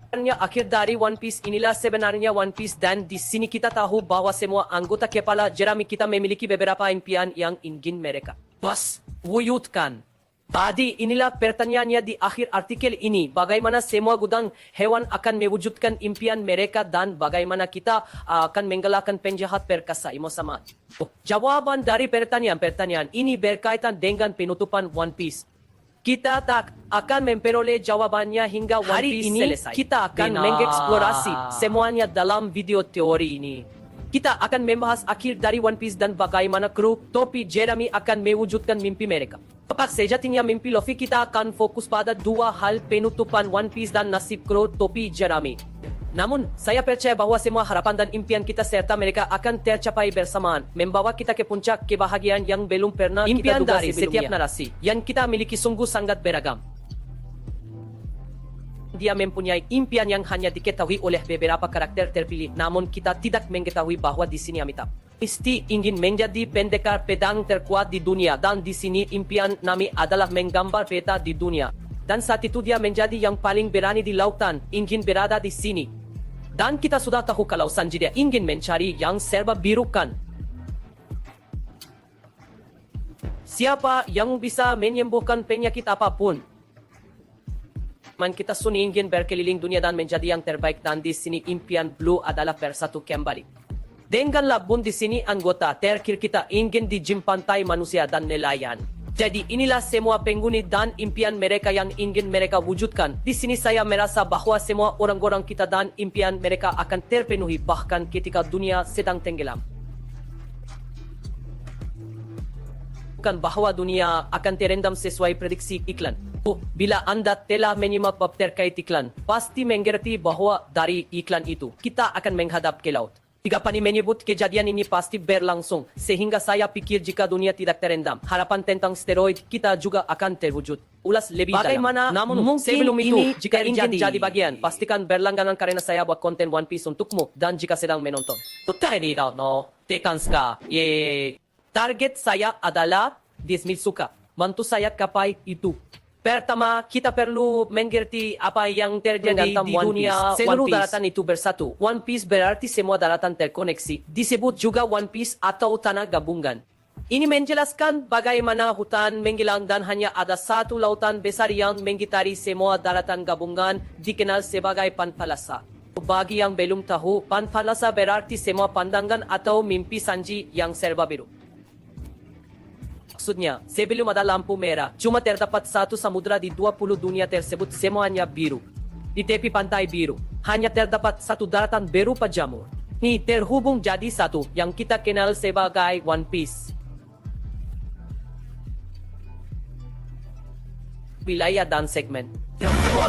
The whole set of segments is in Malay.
Akhir dari One Piece inilah sebenarnya One Piece dan di sini kita tahu bahwa semua anggota kepala jerami kita memiliki beberapa impian yang ingin mereka wujudkan. Tadi inilah pertanyaannya di akhir artikel ini, bagaimana semua gudang hewan akan mewujudkan impian mereka dan bagaimana kita akan menggalakkan penjahat perkasa sama. Jawaban dari pertanyaan-pertanyaan ini berkaitan dengan penutupan One Piece. Kita tak akan memperoleh jawabannya hingga One Piece selesai. Kita akan mengeksplorasi semuanya dalam video teori ini. Kita akan membahas akhir dari One Piece dan bagaimana kru topi Jeremy akan mewujudkan mimpi mereka. Tepat sejatinya mimpi Luffy, kita akan fokus pada dua hal, penutupan One Piece dan nasib kru topi Jeremy. Namun, saya percaya bahwa semua harapan dan impian kita serta mereka akan tercapai bersamaan, membawa kita ke puncak kebahagiaan yang belum pernah kita duga sebelumnya. Setiap narasi yang kita miliki sungguh sangat beragam. Dia mempunyai impian yang hanya diketahui oleh beberapa karakter terpilih, namun kita tidak mengetahui bahwa di sini Amitabh Isti ingin menjadi pendekar pedang terkuat di dunia, dan di sini impian Nami adalah menggambar peta di dunia. Dan saat itu dia menjadi yang paling berani di lautan, ingin berada di sini. Dan kita sudah tahu kalau Sanji dia ingin mencari yang serba biru kan. Siapa yang bisa menyembuhkan penyakit apapun? Kita Sun ingin berkeliling dunia dan menjadi yang terbaik, dan di sini impian Blue adalah bersatu kembali. Dengan labun di sini anggota terakhir kita ingin di gym pantai manusia dan nelayan. Jadi inilah semua penghuni dan impian mereka yang ingin mereka wujudkan. Di sini saya merasa bahwa semua orang-orang kita dan impian mereka akan terpenuhi bahkan ketika dunia sedang tenggelam. Bukan bahwa dunia akan terendam sesuai prediksi iklan. Bila Anda telah menyimak bab terkait iklan, pasti mengerti bahwa dari iklan itu kita akan menghadap ke laut. Jika Pani menyebut kejadian ini pasti berlangsung, sehingga saya pikir jika dunia tidak terendam, harapan tentang steroid kita juga akan terwujud. Ulas lebih bagaimana dalam. Namun sebelum itu, jika ingin jadi bagian, pastikan berlangganan karena saya buat konten One Piece untukmu, dan jika sedang menonton. Tekan ska. Target saya adalah 10.000 suka. Bantu saya capai itu. Pertama, kita perlu mengerti apa yang terjadi di dunia. Seluruh daratan itu bersatu. One Piece berarti semua daratan terkoneksi. Disebut juga One Piece atau tanah gabungan. Ini menjelaskan bagaimana hutan menghilang dan hanya ada satu lautan besar yang mengitari semua daratan gabungan, dikenal sebagai Panpalasa. Bagi yang belum tahu, Panpalasa berarti semua pandangan atau mimpi Sanji yang serba biru. Maksudnya, sebelum ada lampu merah, cuma terdapat satu samudra di 20 dunia tersebut, semuanya biru. Di tepi pantai biru, hanya terdapat satu daratan berupa jamur. Ini terhubung jadi satu, yang kita kenal sebagai One Piece. Wilayah dan segmen.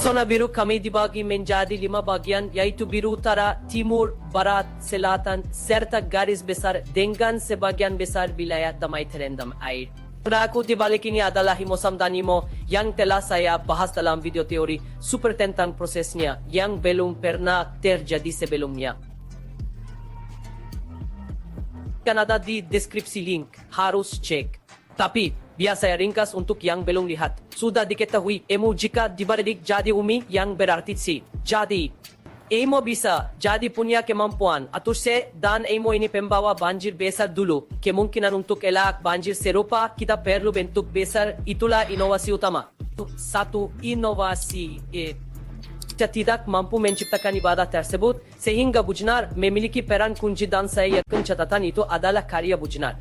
Zona biru kami dibagi menjadi 5 bagian, yaitu biru utara, timur, barat, selatan, serta garis besar dengan sebagian besar wilayah damai terendam air. Aku di balik ini adalah Himosam dan Nemo yang telah saya bahas dalam video teori super tentang prosesnya yang belum pernah terjadi sebelumnya. Kan ada di deskripsi link, harus cek. Tapi, biasa saya ringkas untuk yang belum lihat. Sudah diketahui, Emu jika dibalik jadi Umi yang berarti si. Jadi, Emo bisa jadi punya kemampuan atau dan Emo ini pembawa banjir besar dulu. Kemungkinan untuk elak banjir serupa kita perlu bentuk besar, itulah inovasi utama. Satu inovasi kita tidak mampu menciptakan ibadah tersebut sehingga Bujnar memiliki peran kunci dan saya yakin catatan itu adalah karya Bujnar.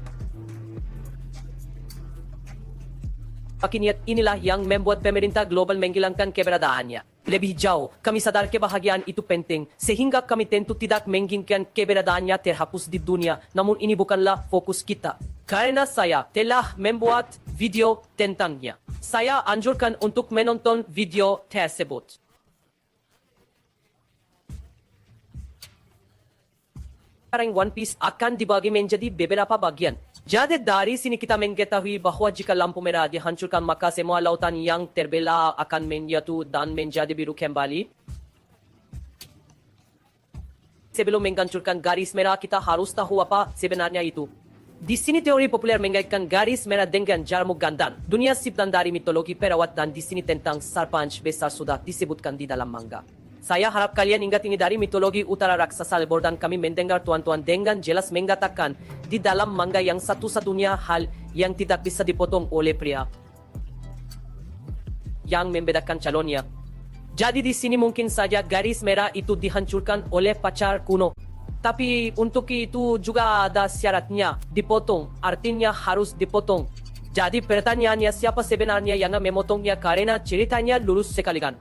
Niat inilah yang membuat pemerintah global menghilangkan keberadaannya. Lebih jauh, kami sadar kebahagiaan itu penting, sehingga kami tentu tidak menginginkan keberadaannya terhapus di dunia, namun ini bukanlah fokus kita. Karena saya telah membuat video tentangnya. Saya anjurkan untuk menonton video tersebut. One Piece akan dibagi menjadi beberapa bagian. Jadi dari sini kita mengetahui bahwa jika lampu merah dihancurkan maka semua lautan yang terbelah akan menyatu dan menjadi biru kembali. Sebelum menghancurkan garis merah kita harus tahu apa sebenarnya itu. Di sini teori populer mengaitkan garis merah dengan Jarmuk Gandan. Dunia sip dan dari mitologi perawat dan di sini tentang Sarpanch besar sudah disebutkan di dalam manga. Saya harap kalian ingat ini dari mitologi utara raksasa Lebordan. Kami mendengar tuan-tuan dengan jelas mengatakan di dalam manga yang satu-satunya hal yang tidak bisa dipotong oleh pria yang membedakan calonnya. Jadi di sini mungkin saja garis merah itu dihancurkan oleh pacar kuno. Tapi untuk itu juga ada syaratnya, dipotong, artinya harus dipotong. Jadi pertanyaannya siapa sebenarnya yang memotongnya karena ceritanya lurus sekali kan?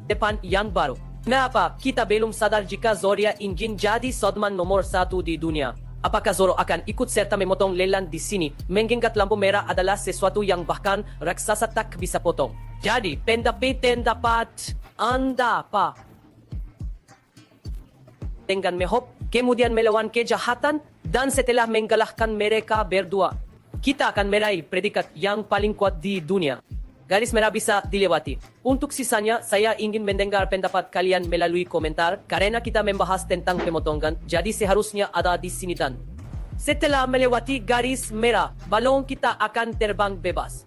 Depan yang baru. Kenapa kita belum sadar jika Zoria ingin jadi Sodman nomor 1 di dunia? Apakah Zoro akan ikut serta memotong Leland di sini? Mengingat lampu merah adalah sesuatu yang bahkan raksasa tak bisa potong. Jadi, pendapat Anda apa? Dengan Mehop, kemudian melawan kejahatan, dan setelah mengalahkan mereka berdua, kita akan meraih predikat yang paling kuat di dunia. Garis merah bisa dilewati. Untuk sisanya, saya ingin mendengar pendapat kalian melalui komentar karena kita membahas tentang pemotongan, jadi seharusnya ada di sini dan setelah melewati garis merah, balon kita akan terbang bebas.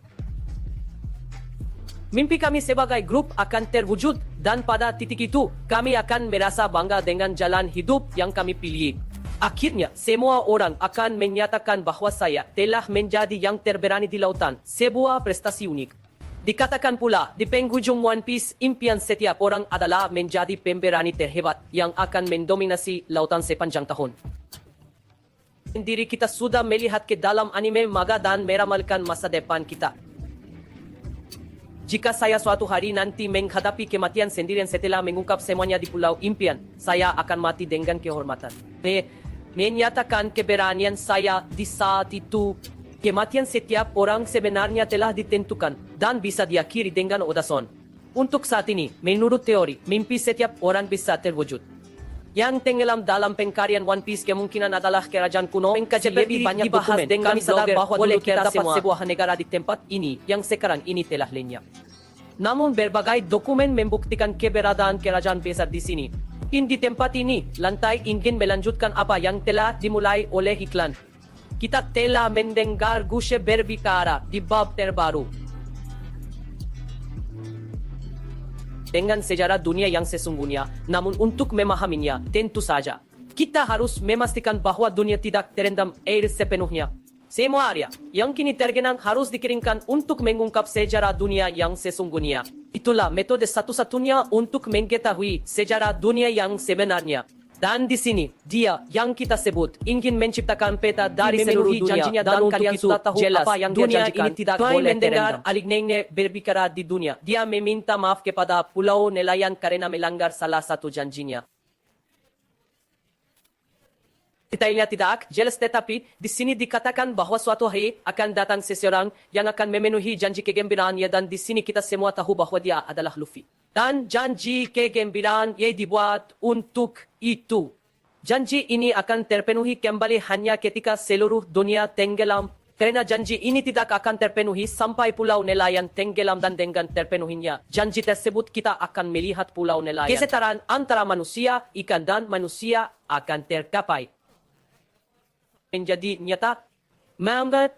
Mimpi kami sebagai grup akan terwujud dan pada titik itu, kami akan merasa bangga dengan jalan hidup yang kami pilih. Akhirnya, semua orang akan menyatakan bahwa saya telah menjadi yang terberani di lautan, sebuah prestasi unik. Dikatakan pula, di penghujung One Piece, impian setiap orang adalah menjadi pemberani terhebat yang akan mendominasi lautan sepanjang tahun. Diri kita sudah melihat ke dalam anime manga dan meramalkan masa depan kita. Jika saya suatu hari nanti menghadapi kematian sendirian setelah mengungkap semuanya di pulau impian, saya akan mati dengan kehormatan. Menyatakan keberanian saya di saat itu. Kematian setiap orang sebenarnya telah ditentukan dan bisa diakhiri dengan Odason. Untuk saat ini, menurut teori, mimpi setiap orang bisa terwujud. Yang tenggelam dalam pencarian One Piece kemungkinan adalah kerajaan kuno. Lebih banyak dibahas dengan sadar bahwa boleh kita dapat sebuah negara di tempat ini yang sekarang ini telah lenyap. Namun berbagai dokumen membuktikan keberadaan kerajaan besar di sini. Di tempat ini, lantai ingin melanjutkan apa yang telah dimulai oleh iklan. Kita telah mendengar Gush berbicara di bab terbaru. Dengan sejarah dunia yang sesungguhnya, namun untuk memahaminya, tentu saja, kita harus memastikan bahwa dunia tidak terendam air sepenuhnya. Semua area yang kini tergenang harus dikeringkan untuk mengungkap sejarah dunia yang sesungguhnya. Itulah metode satu-satunya untuk mengetahui sejarah dunia yang sebenarnya. Dan di sini, dia yang kita sebut ingin menciptakan peta dari seluruh dunia dan kalian sudah tahu jelas apa yang dunia ini tidak boleh mendengar Alignene berbicara di dunia. Dia meminta maaf kepada Pulau Nelayan karena melanggar salah satu janjinya. Detailnya tidak jelas tetapi di sini dikatakan bahwa suatu hari akan datang seseorang yang akan memenuhi janji kegembiraannya dan di sini kita semua tahu bahwa dia adalah Luffy. Dan janji kegembiraan yang dibuat untuk itu. Janji ini akan terpenuhi kembali hanya ketika seluruh dunia tenggelam. Karena janji ini tidak akan terpenuhi sampai Pulau Nelayan tenggelam dan dengan terpenuhinya janji tersebut kita akan melihat Pulau Nelayan. Kesetaraan antara manusia, ikan dan manusia akan tercapai. Menjadi nyata.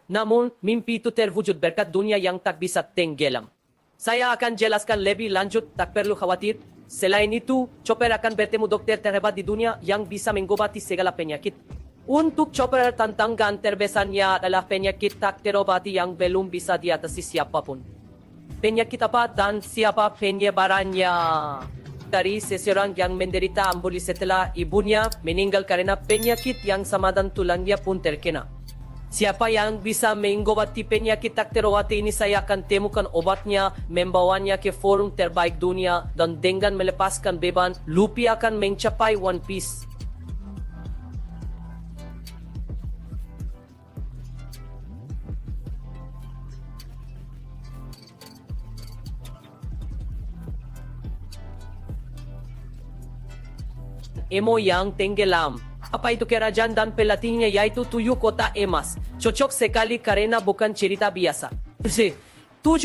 Namun mimpi itu terwujud berkat dunia yang tak bisa tenggelam. Saya akan jelaskan lebih lanjut, tak perlu khawatir. Selain itu, Chopper akan bertemu dokter terhebat di dunia yang bisa mengobati segala penyakit. Untuk Chopper, tantangan terbesarnya adalah penyakit tak terobati yang belum bisa diatasi siapapun. Penyakit apa dan siapa penyebarannya? Dari seseorang yang menderita ambuli setelah ibunya meninggal karena penyakit yang sama dan tulangnya pun terkena. Siapa yang bisa mengobati penyakit tak terobati ini saya akan temukan obatnya, membawanya ke forum terbaik dunia, dan dengan melepaskan beban, Luffy akan mencapai One Piece. Emo yang tenggelam. Apa itu kerajaan dan pelatihnya yaitu 7 kota emas. Cocok sekali karena bukan cerita biasa. 7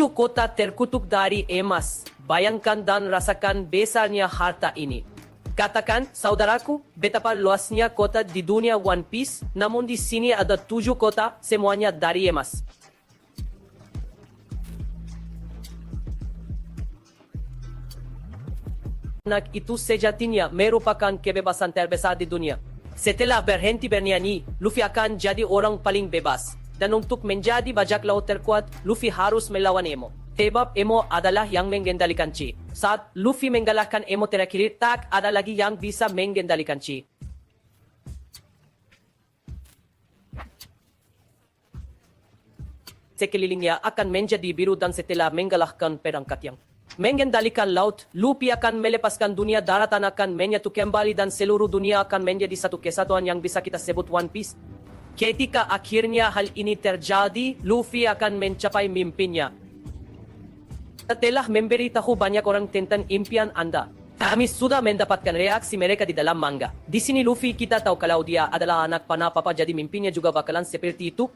kota terkutuk dari emas. Bayangkan dan rasakan besarnya harta ini. Katakan, saudaraku, betapa luasnya kota di dunia One Piece, namun di sini ada 7 kota, semuanya dari emas. Anak itu sejatinya merupakan kebebasan terbesar di dunia. Setelah berhenti bernyanyi, Luffy akan jadi orang paling bebas. Dan untuk menjadi bajak laut terkuat, Luffy harus melawan Emo. Sebab Emo adalah yang mengendalikan Chi. Saat Luffy mengalahkan Emo terakhir, tak ada lagi yang bisa mengendalikan Chi. Sekelilingnya akan menjadi biru dan setelah mengalahkan perangkat yang mengendalikan laut, Luffy akan melepaskan dunia daratan akan menyatu kembali dan seluruh dunia akan menjadi satu kesatuan yang bisa kita sebut One Piece. Ketika akhirnya hal ini terjadi, Luffy akan mencapai mimpinya. Setelah memberitahu banyak orang tentang impian Anda, kami sudah mendapatkan reaksi mereka di dalam manga. Di sini Luffy kita tahu kalau dia adalah anak panah papa jadi mimpinya juga bakalan seperti itu.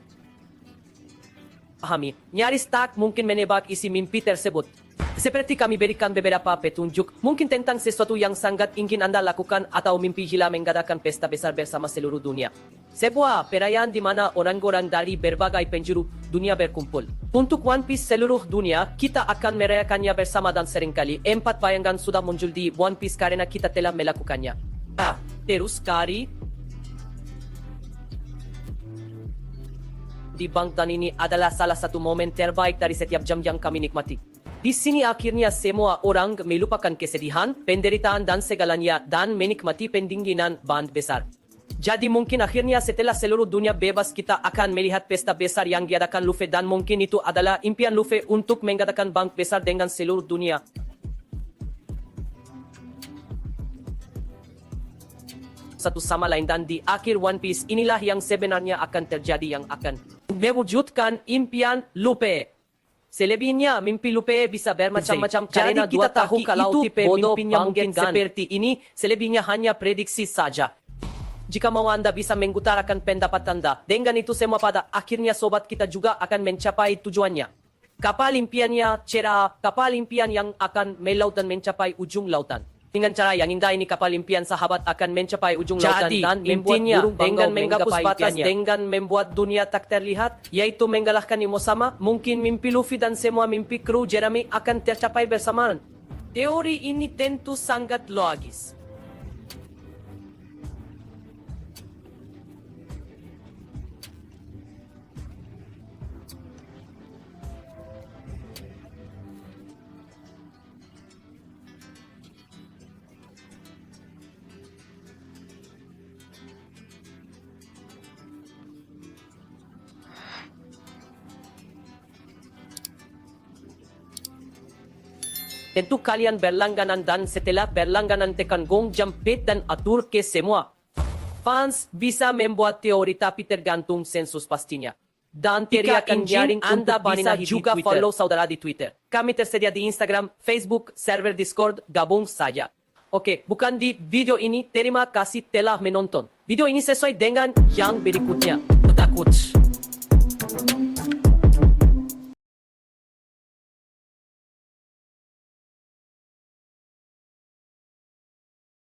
Pahami, nyaris tak mungkin menebak isi mimpi tersebut. Seperti kami berikan beberapa petunjuk, mungkin tentang sesuatu yang sangat ingin Anda lakukan atau mimpi gila mengadakan pesta besar bersama seluruh dunia. Sebuah perayaan di mana orang-orang dari berbagai penjuru dunia berkumpul. Untuk One Piece seluruh dunia, kita akan merayakannya bersama dan seringkali 4 bayangan sudah muncul di One Piece karena kita telah melakukannya. Terus kari di Bangtan ini adalah salah satu momen terbaik dari setiap jam yang kami nikmati. Di sini akhirnya semua orang melupakan kesedihan, penderitaan dan segalanya dan menikmati pendinginan band besar. Jadi mungkin akhirnya setelah seluruh dunia bebas kita akan melihat pesta besar yang diadakan Luffy dan mungkin itu adalah impian Luffy untuk mengadakan band besar dengan seluruh dunia. Satu sama lain dan di akhir One Piece inilah yang sebenarnya akan terjadi yang akan mewujudkan impian Luffy. Selebihnya mimpi Luffy bisa bermacam-macam karena kita tahu kalau tipe mimpinya mungkin seperti ini, selebihnya hanya prediksi saja. Jika mau Anda bisa mengutarakan pendapat Anda, dengan itu semua pada akhirnya sobat kita juga akan mencapai tujuannya. Kapal impiannya cerah, kapal impian yang akan melaut dan mencapai ujung lautan. Dengan cara yang indah ini kapal impian sahabat akan mencapai ujung lautan dan impiannya dengan menghapus batas dengan membuat dunia tak terlihat, yaitu mengalahkan Imo sama, mungkin mimpi Luffy dan semua mimpi kru Jeremy akan tercapai bersamaan. Teori ini tentu sangat logis. Tentu kalian berlangganan dan setelah berlangganan tekan gong jemput dan atur ke semua. Fans bisa membuat teori tapi tergantung sensus pastinya. Dan teriakan jaring Anda bisa juga follow saudara di Twitter. Kami tersedia di Instagram, Facebook, server Discord, gabung saja. Oke, bukan di video ini, terima kasih telah menonton. Video ini sesuai dengan yang berikutnya. Takut.